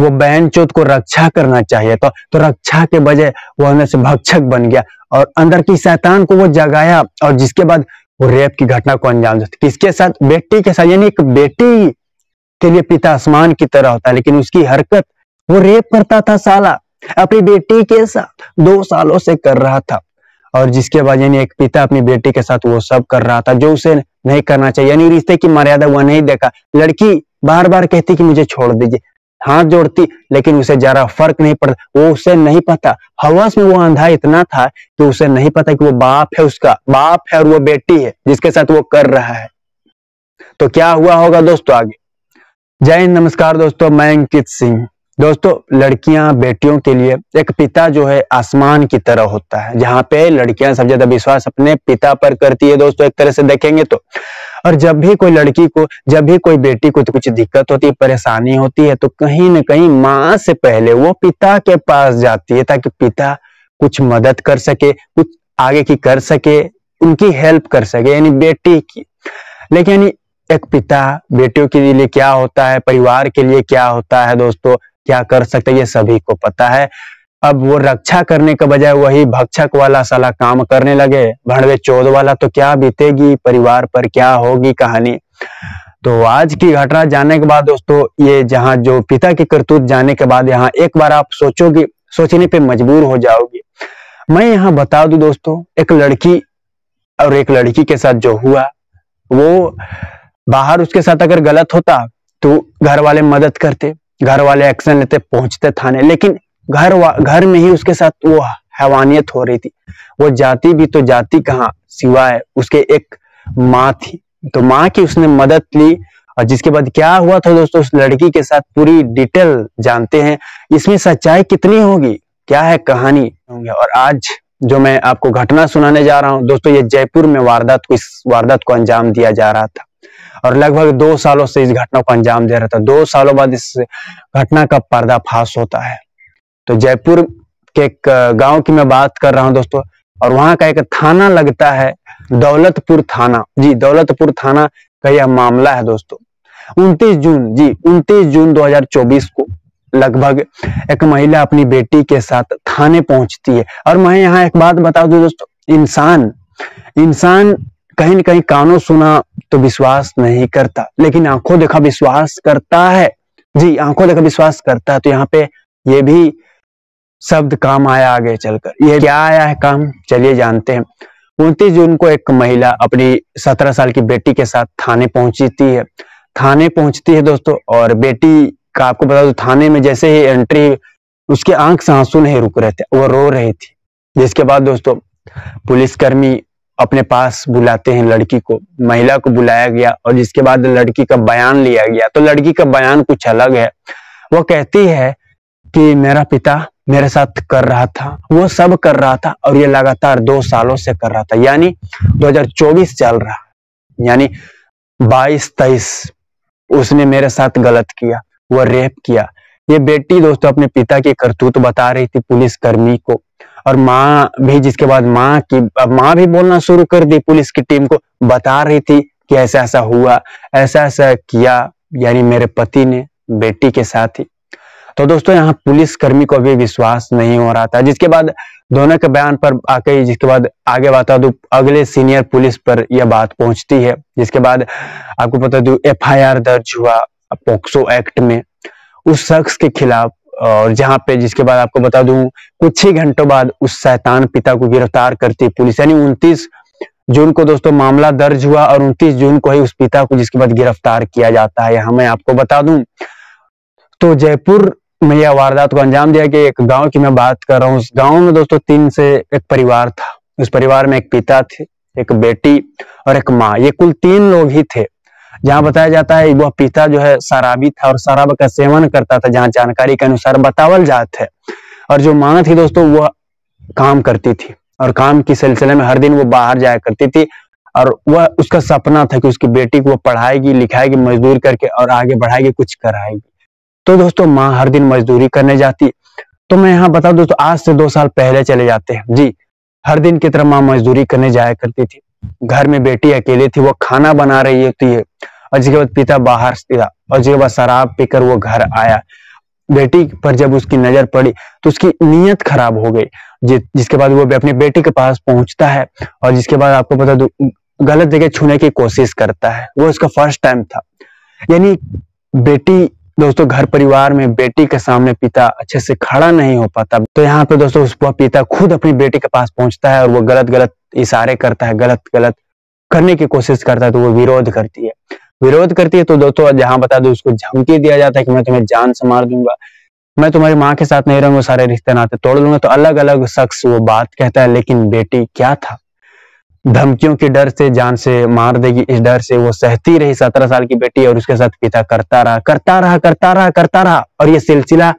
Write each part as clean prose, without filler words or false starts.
वो बहन चोद को रक्षा करना चाहिए तो रक्षा के बजाय वो अंदर से भक्षक बन गया और अंदर की शैतान को वो जगाया और जिसके बाद वो रेप की घटना को अंजाम देता। किसके साथ? बेटी के साथ। यानी एक बेटी के लिए पिता आसमान की तरह होता है, लेकिन उसकी हरकत, वो रेप करता था साला अपनी बेटी के साथ, 2 सालों से कर रहा था। और जिसके बाद यानी एक पिता अपनी बेटी के साथ वो सब कर रहा था जो उसे नहीं करना चाहिए। यानी रिश्ते की मर्यादा वो नहीं देखा। लड़की बार बार कहती कि मुझे छोड़ दीजिए, हाथ जोड़ती, लेकिन उसे जरा फर्क नहीं पड़ता। वो उसे नहीं पता, हवस में वो अंधा इतना था कि उसे नहीं पता कि वो बाप है, उसका बाप है और वो बेटी है जिसके साथ वो कर रहा है। तो क्या हुआ होगा दोस्तों आगे? जय हिंद, नमस्कार दोस्तों, मैं अंकित सिंह। दोस्तों, लड़कियां, बेटियों के लिए एक पिता जो है आसमान की तरह होता है, जहां पे लड़कियां सबसे ज्यादा विश्वास अपने पिता पर करती है दोस्तों, एक तरह से देखेंगे तो। और जब भी कोई लड़की को, जब भी कोई बेटी को तो कुछ दिक्कत होती है, परेशानी होती है, तो कहीं ना कहीं माँ से पहले वो पिता के पास जाती है ताकि पिता कुछ मदद कर सके, कुछ आगे की कर सके, उनकी हेल्प कर सके, यानी बेटी की। लेकिन एक पिता बेटियों के लिए क्या होता है, परिवार के लिए क्या होता है दोस्तों, क्या कर सकते हैं, ये सभी को पता है। अब वो रक्षा करने के बजाय वही भक्षक वाला साला काम करने लगे, भड़वे चोद वाला, तो क्या बीतेगी परिवार पर, क्या होगी कहानी। तो आज की घटना जानने के बाद दोस्तों, ये जहां जो पिता की करतूत जानने के बाद यहाँ एक बार आप सोचोगे, सोचने पे मजबूर हो जाओगे। मैं यहाँ बता दूं दोस्तों, एक लड़की और एक लड़की के साथ जो हुआ, वो बाहर उसके साथ अगर गलत होता तो घर वाले मदद करते, घर वाले एक्शन लेते, पहुंचते थाने, लेकिन घर में ही उसके साथ वो हैवानियत हो रही थी। वो जाती भी तो जाती कहाँ, सिवाय उसके एक माँ थी, तो माँ की उसने मदद ली। और जिसके बाद क्या हुआ था दोस्तों, उस लड़की के साथ पूरी डिटेल जानते हैं। इसमें सच्चाई कितनी होगी, क्या है कहानी होंगे। और आज जो मैं आपको घटना सुनाने जा रहा हूं दोस्तों, ये जयपुर में इस वारदात को अंजाम दिया जा रहा था और लगभग 2 सालों से इस घटना को अंजाम दे रहा था। 2 सालों बाद इस घटना का पर्दाफाश होता है। तो जयपुर के एक गांव की मैं बात कर रहा हूं दोस्तों, और वहां का एक थाना लगता है दौलतपुर थाना। जी, दौलतपुर थाना का यह मामला है दोस्तों। 29 जून 2024 को लगभग एक महिला अपनी बेटी के साथ थाने पहुंचती है। और मैं यहाँ एक बात बता दूं दोस्तों, इंसान कहीं न कहीं कानों सुना तो विश्वास नहीं करता, लेकिन आंखों देखा विश्वास करता है। जी, आंखों देखा विश्वास करता है। तो यहाँ पे ये भी शब्द काम आया आगे चलकर। ये क्या आया है काम, चलिए जानते हैं। 29 जून को एक महिला अपनी 17 साल की बेटी के साथ थाने पहुंचती है दोस्तों। और बेटी का आपको बता दो, थाने में जैसे ही एंट्री, उसके आंख से आंसू नहीं रुक रहे थे, वो रो रही थी। जिसके बाद दोस्तों पुलिसकर्मी अपने पास बुलाते हैं लड़की को, महिला को बुलाया गया और जिसके बाद लड़की का बयान लिया गया। तो लड़की का बयान कुछ अलग है। वो कहती है कि मेरा पिता मेरे साथ कर रहा था, वो सब कर रहा था और ये लगातार 2 सालों से कर रहा था, यानी 2024 चल रहा है, यानी 22-23 उसने मेरे साथ गलत किया, वो रेप किया। ये बेटी दोस्तों अपने पिता की करतूत बता रही थी पुलिसकर्मी को। और माँ भी, जिसके बाद माँ भी बोलना शुरू कर दी, पुलिस की टीम को बता रही थी कि ऐसा ऐसा हुआ, ऐसा ऐसा किया, यानी मेरे पति ने बेटी के साथ ही। तो दोस्तों यहाँ पुलिसकर्मी को भी विश्वास नहीं हो रहा था। जिसके बाद दोनों के बयान पर आके, जिसके बाद आगे बता दूं, अगले सीनियर पुलिस पर यह बात पहुंचती है। जिसके बाद आपको बता दूं, FIR दर्ज हुआ पोक्सो एक्ट में उस शख्स के खिलाफ। और जहां पे, जिसके बाद आपको बता दूं, कुछ ही घंटों बाद उस शैतान पिता को गिरफ्तार करती पुलिस। यानी 29 जून को दोस्तों मामला दर्ज हुआ और 29 जून को ही उस पिता को जिसके बाद गिरफ्तार किया जाता है। मैं आपको बता दूं, तो जयपुर में यह वारदात को अंजाम दिया कि एक गांव की मैं बात कर रहा हूँ। उस गांव में दोस्तों 3 से एक परिवार था। उस परिवार में एक पिता थे, एक बेटी और एक माँ। ये कुल 3 लोग ही थे। जहां बताया जाता है वह पिता जो है शराबी था और शराब का सेवन करता था, जहां जानकारी के अनुसार बतावल जात है। और जो माँ थी दोस्तों, वह काम करती थी और काम के सिलसिले में हर दिन वो बाहर जाया करती थी। और वह, उसका सपना था कि उसकी बेटी को वो पढ़ाएगी, लिखाएगी, मजदूरी करके और आगे बढ़ाएगी, कुछ कराएगी। तो दोस्तों माँ हर दिन मजदूरी करने जाती। तो मैं यहाँ बता दूं दोस्तों, आज से 2 साल पहले चले जाते हैं। जी, हर दिन की तरह माँ मजदूरी करने जाया करती थी। घर में बेटी अकेली थी, वो खाना बना रही होती है। और जिसके बाद पिता बाहर था और जिसके बाद शराब पीकर वो घर आया। बेटी पर जब उसकी नजर पड़ी तो उसकी नीयत खराब हो गई, जिसके बाद वो अपनी बेटी के पास पहुंचता है और जिसके बाद आपको पता गलत जगह छूने की कोशिश करता है। वो उसका फर्स्ट टाइम था। यानी बेटी दोस्तों, घर परिवार में बेटी के सामने पिता अच्छे से खड़ा नहीं हो पाता, तो यहाँ पे दोस्तों वह पिता खुद अपनी बेटी के पास पहुंचता है और वो गलत गलत इशारे करता है, गलत गलत करने की कोशिश करता है, तो वो विरोध करती है। तो दोस्तों जहां बता दो, उसको धमकी दिया जाता है कि मैं तुम्हें जान से मार दूंगा, मैं तुम्हारी माँ के साथ नहीं रहूंगा, सारे रिश्ते नाते तोड़ दूंगा। तो अलग अलग शख्स वो बात कहता है, लेकिन बेटी क्या था, धमकियों के डर से, जान से मार देगी इस डर से वो सहती रही। 17 साल की बेटी और उसके साथ पिता करता रहा और ये सिलसिला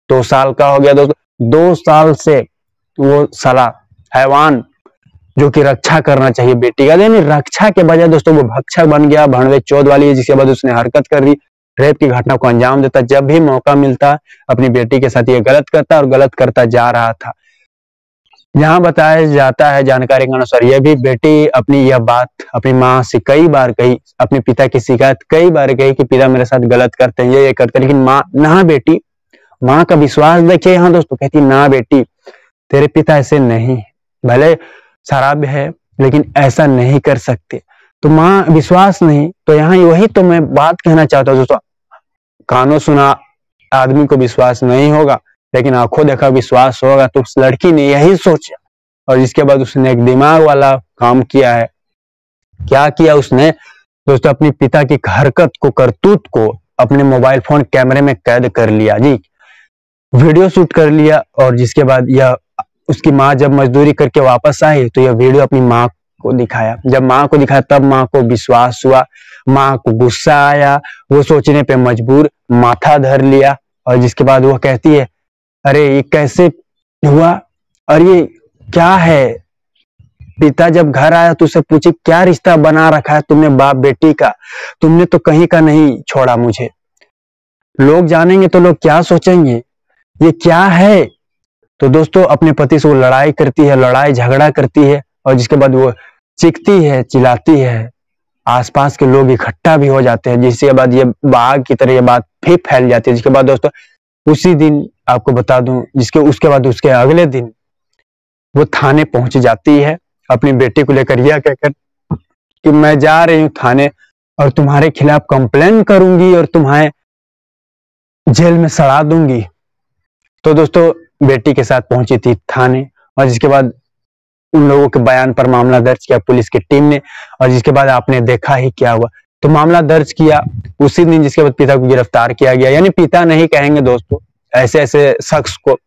2 साल का हो गया दोस्तों। 2 साल से वो साला हैवान जो कि रक्षा करना चाहिए बेटी का, यानी रक्षा के बजाय दोस्तों वो भक्षक बन गया, भणवे चौध वाली है, जिसके बाद उसने हरकत कर दी, रेप की घटना को अंजाम देता। जब भी मौका मिलता अपनी बेटी के साथ ये गलत करता और गलत करता जा रहा था। यहाँ बताया जाता है जानकारी के अनुसार, यह भी बेटी अपनी यह बात अपनी माँ से कई बार कही, अपने पिता की शिकायत कई बार कही कि पिता मेरे साथ गलत करते हैं, ये करते हैं, लेकिन माँ ना बेटी, माँ का विश्वास देखिए यहाँ दोस्तों, कहती ना बेटी तेरे पिता ऐसे नहीं, भले शराब है लेकिन ऐसा नहीं कर सकते। तो माँ विश्वास नहीं, तो यहाँ वही तो मैं बात कहना चाहता हूँ दोस्तों, कानों सुना आदमी को विश्वास नहीं होगा लेकिन आंखों देखा विश्वास होगा। तो उस लड़की ने यही सोचा और इसके बाद उसने एक दिमाग वाला काम किया है। क्या किया उसने दोस्तों, अपने पिता की हरकत को, करतूत को अपने मोबाइल फोन कैमरे में कैद कर लिया जी, वीडियो शूट कर लिया। और जिसके बाद यह उसकी माँ जब मजदूरी करके वापस आई तो यह वीडियो अपनी माँ को दिखाया। जब माँ को दिखाया तब माँ को विश्वास हुआ, माँ को गुस्सा आया, वो सोचने पे मजबूर, माथा धर लिया। और जिसके बाद वो कहती है अरे ये कैसे हुआ और ये क्या है। पिता जब घर आया तो उसे पूछे क्या रिश्ता बना रखा है तुमने बाप बेटी का, तुमने तो कहीं का नहीं छोड़ा मुझे, लोग जानेंगे तो लोग क्या सोचेंगे, ये क्या है। तो दोस्तों अपने पति से वो लड़ाई करती है, लड़ाई झगड़ा करती है और जिसके बाद वो चीखती है, चिल्लाती है, आसपास के लोग इकट्ठा भी हो जाते हैं, जिसके बाद ये बाघ की तरह ये बात फिर फैल जाती है। जिसके बाद दोस्तों उसी दिन आपको बता दूं, उसके बाद उसके अगले दिन वो थाने पहुंच जाती है अपनी बेटी को लेकर, यह कहकर कि मैं जा रही हूं थाने और तुम्हारे खिलाफ कंप्लेन करूंगी और तुम्हें जेल में सड़ा दूंगी। तो दोस्तों बेटी के साथ पहुंची थी थाने और जिसके बाद उन लोगों के बयान पर मामला दर्ज किया पुलिस की टीम ने। और जिसके बाद आपने देखा ही क्या हुआ, तो मामला दर्ज किया उसी दिन, जिसके बाद पिता को गिरफ्तार किया गया। यानी पिता नहीं कहेंगे दोस्तों, ऐसे ऐसे शख्स को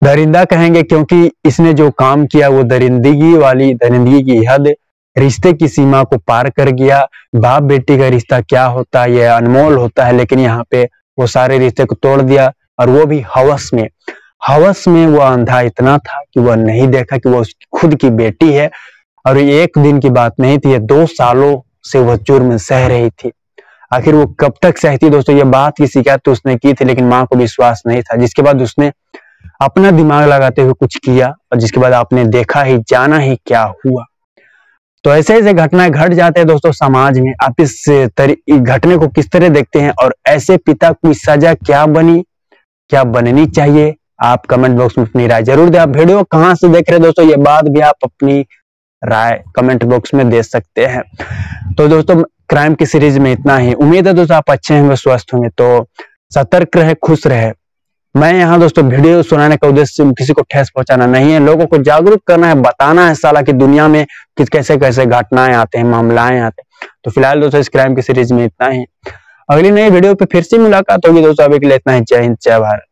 दरिंदा कहेंगे, क्योंकि इसने जो काम किया वो दरिंदगी की हद, रिश्ते की सीमा को पार कर गया। बाप बेटी का रिश्ता क्या होता है, यह अनमोल होता है, लेकिन यहाँ पे वो सारे रिश्ते को तोड़ दिया और वो भी हवस में वो अंधा इतना था कि वह नहीं देखा कि वो खुद की बेटी है। और ये एक दिन की बात नहीं थी, ये 2 सालों से वह जुर्म सह रही थी। आखिर वो कब तक सहती दोस्तों, ये बात की शिकायत तो उसने की थी लेकिन माँ को विश्वास नहीं था। जिसके बाद उसने अपना दिमाग लगाते हुए कुछ किया और जिसके बाद आपने देखा ही, जाना ही क्या हुआ। तो ऐसे ऐसे घटनाएं घट जाते हैं दोस्तों समाज में। आप इस घटने को किस तरह देखते हैं और ऐसे पिता की सजा क्या बननी चाहिए, आप कमेंट बॉक्स में अपनी राय जरूर दें। आप वीडियो कहां से देख रहे हैं दोस्तों, ये बात भी आप अपनी राय कमेंट बॉक्स में दे सकते हैं। तो दोस्तों क्राइम की सीरीज में इतना ही। उम्मीद है दोस्तों आप अच्छे होंगे, स्वस्थ होंगे। तो सतर्क रहे, खुश रहे। मैं यहाँ दोस्तों वीडियो सुनाने का उद्देश्य किसी को ठेस पहुंचाना नहीं है, लोगों को जागरूक करना है, बताना है साला की दुनिया में कैसे कैसे घटनाएं आते हैं, मामलाएं आते हैं। तो फिलहाल दोस्तों इस क्राइम की सीरीज में इतना ही। अगली नई वीडियो पे फिर से मुलाकात होगी दोस्तों। अभी के लिए इतना ही। जय हिंद, जय भारत।